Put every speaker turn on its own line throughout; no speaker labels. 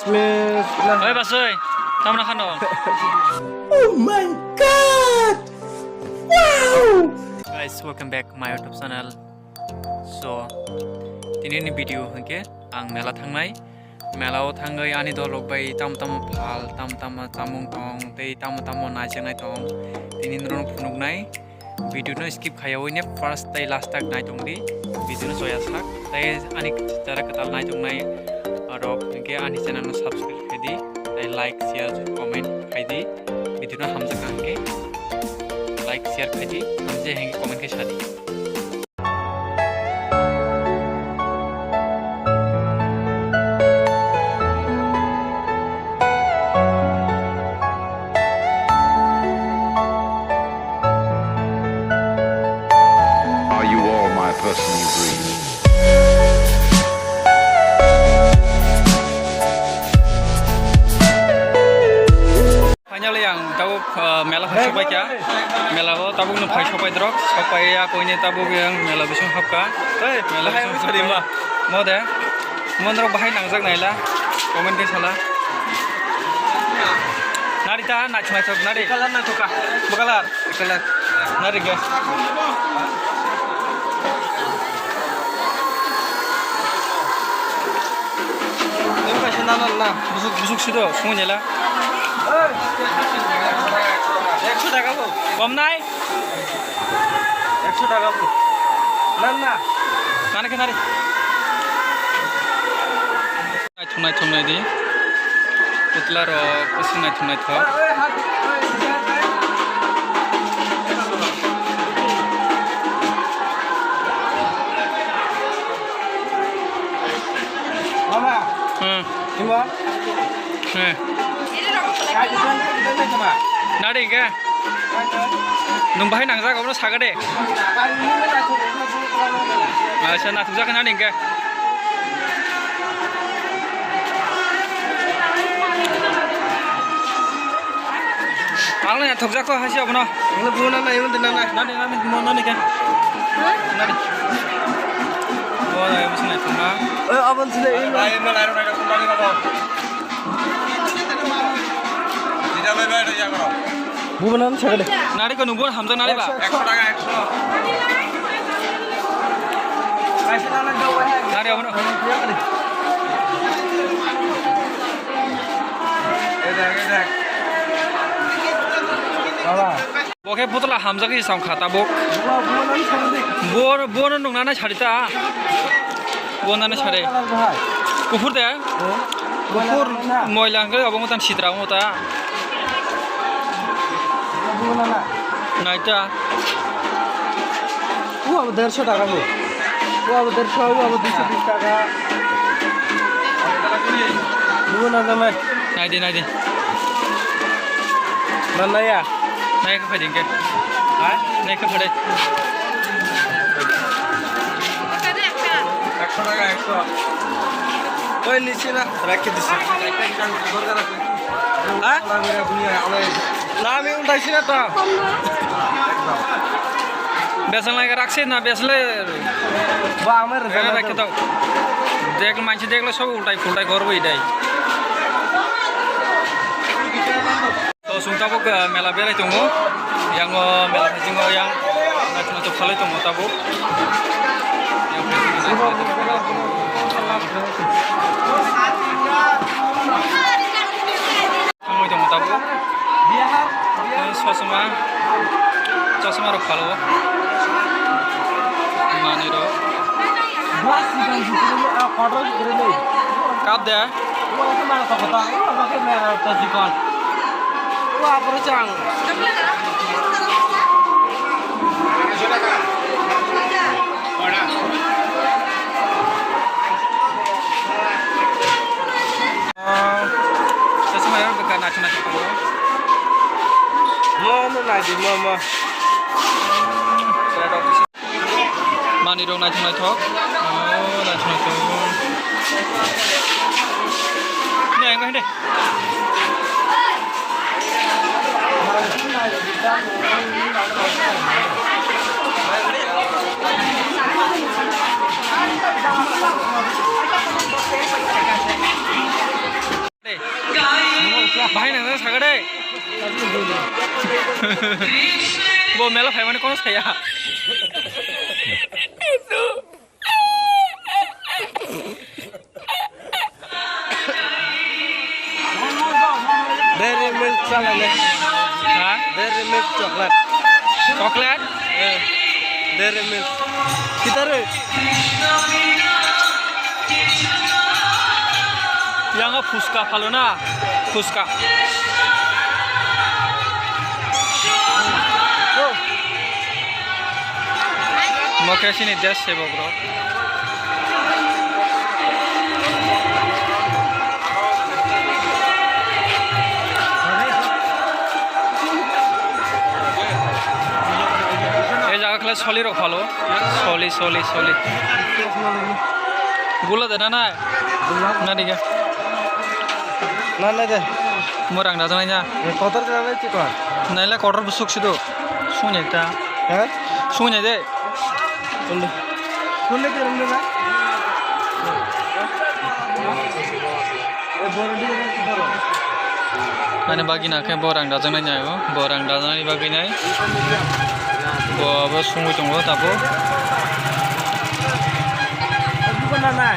Oi Basoy, kamu nak kano?
Oh my god! Wow!
Guys, welcome back to my YouTube channel. So, ini video hengke, ang mela thangnai, mela thangai ani dolok bai tam phal, tam tamung tong, tei tam najengai tong. Ini nurung phunuknai. Video no skip khayau ini first tei last tak nai tongdi. Video no soya sak, tei ani cara ketal nai tongnai. Arok hengke ani channel no subscribe khaidi, tei like, share, comment khaidi. Video no hamja hengke like, share khaidi, hamja hengke comment ke shadi.
Are you all my personal dreams?
Finally yang tahu mela hai sopai kya mela ho tabu no phai sopai drok sopai ya koine tabu yang mela bisung hapka mela bisung sarima mode mondro bahai nangjak naila comment ke sala narita nachmai thok nari kalar na thoka bakalar nari ga em ka sendana na busuk sido sungnyela 100 টাকা গো কম নাই 100 টাকা গো না মানে কেন রে থুনাই দি পুতলার কুসিনাই থুনাই থ মামা ইমা Nari ke? Numbahin nangsa kau no saga deh. Masih nak tujuh kan nari ke? Kalau yang tujuh kau hasil apa no? Kalau bukan nana, ini nana. Nari mau nani ke? Nari. Oh, ya mesti naik tunggu.
Abang sudah ini.
Ayo naik kembali kau.
Bukan saya deh.
Nari kau nunggu hamzah nari ba?
100 টাকা 100
Nari apa no?
দেখ
Apa?
Oke putla hamzah ki sam khata bok.
Bukan saya deh.
Bor nung nana charita. Bor nana chare. Kufur deh. Kufur moilang ke abang utan citra muta.
Bukan nana.
Naita.
Wah, 150 টাকা গো। Wah, 150, wah 220 টাকা। Bukan nana mah.
Naide.
Nana ya.
Naik ke fading ke? Hah? Naik ke fading.
100 টাকা 100
ওই নিচে না রাখি দিছি হ্যাঁ না আমি উঠাইছি না তো
Besan lagi raksi na besle.
বা আমার
Rena rakhi tau. Dekh manchi dekhle sob ultai fultai korbo idai. To sungta bok mela belai tunggu. Yang mela jingo yang natu phalai tunggu tabu. Tunggu tunggu tabu. Sosma ro phalo. Maniro. Kap deh.
Wah, percang.
Sosma ya bukan nacu phalo.
Mama lagi, mama.
Mani dong naik thok. Oh, naik thok. Ini yang mana deh? Bo mela phải mana kono saya.
Dairy milk salah le.
Hah?
Dairy milk coklat.
Coklat?
Dairy milk. Kita re.
Yang fuska phalo na. Fuska. Mau ke sini des sebo bro. এই জায়গা খেলা সলি rock ভালো সলি সলি সলি গুলা দে না না দিকে
Na deh.
Morang দাজা নাই না
Kotor jalan cikar.
নাইলা কটর বুসুক সিদো শুনে একটা
Hah?
শুনে দে
Boleh. Boleh ke rumah na? Borang di mana kita ro?
মানে বাকি না খায় বরাং দাজা নাই না বরাং দাজা নাই বাকি নাই বব সুঙ্গুই দङ তাবো
Bukan na.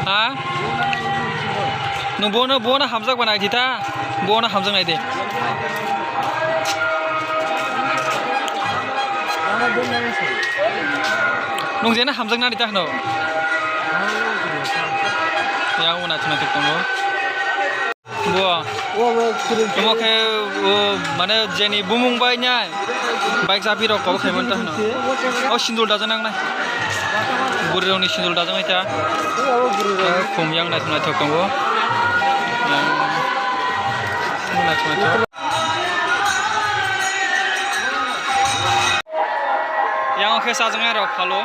ha nung bona hamjak banai kita bona hamjak nai de
Mana dia na sih?
nung jena hamjak na dita no ya una tuna tuk dङ bo
Oh, kirim.
তোমাকে ও মানে জেনি বুমুং বাই নাই bike চাপি rock কব খাইমন তা হনো ও সিন্দুর দাজা নাং নাই বুড়ি রংনি সিন্দুর দাজা মাইতা
Oh, guru.
খুম yang নাই তুনা থক দङ না তুনা থক yang ke sajang rok halo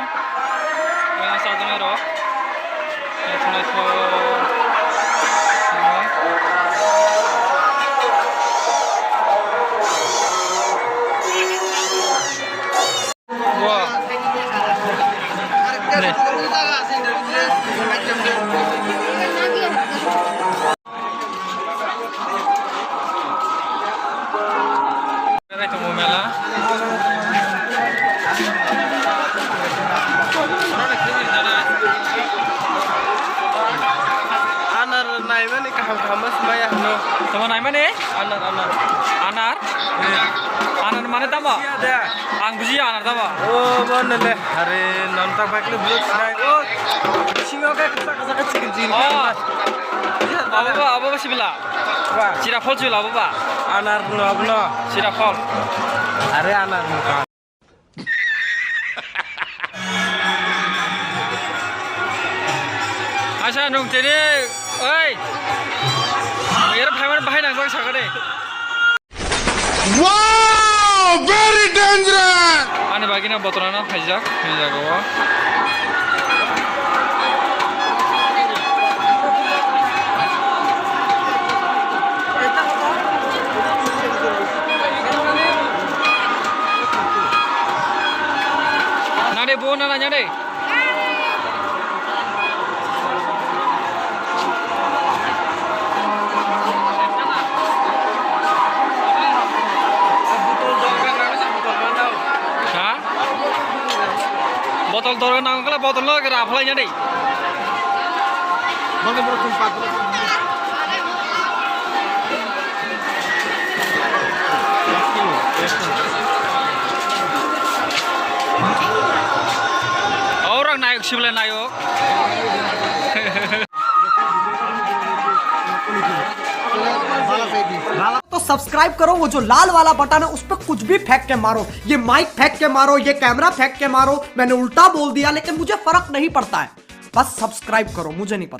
yang sajang rok tuna thok
Anar naik mana kaham-kamas maya no.
teman ai mane
Anar.
anar anar mana tama
Ada.
ang buji anar tama
Oh, mana le? Hari nonton pakai blue naik. Oh, singa kayak kata kecil jin.
oh apa sibila
Wah,
sira fol sibila apa
anar no.
sira fol
Hari anar muka.
asa nung tene oi era phaiman bahai nang jang sakade
Wow! Very dangerous!
ane bagina botolana khaijak go nade bo na nya de botol dorong nang kala botol lo kira apa nya deh
Mana baru tempat?
orang naik sebelah naik
तो subscribe करो, वो जो लाल वाला button है उस पर कुछ भी फेंक के मारो, ये माइक फेंक के मारो, ये कैमरा फेंक के मारो, मैंने उल्टा बोल दिया लेकिन मुझे फर्क नहीं पड़ता है, बस सब्सक्राइब करो, मुझे नहीं पता।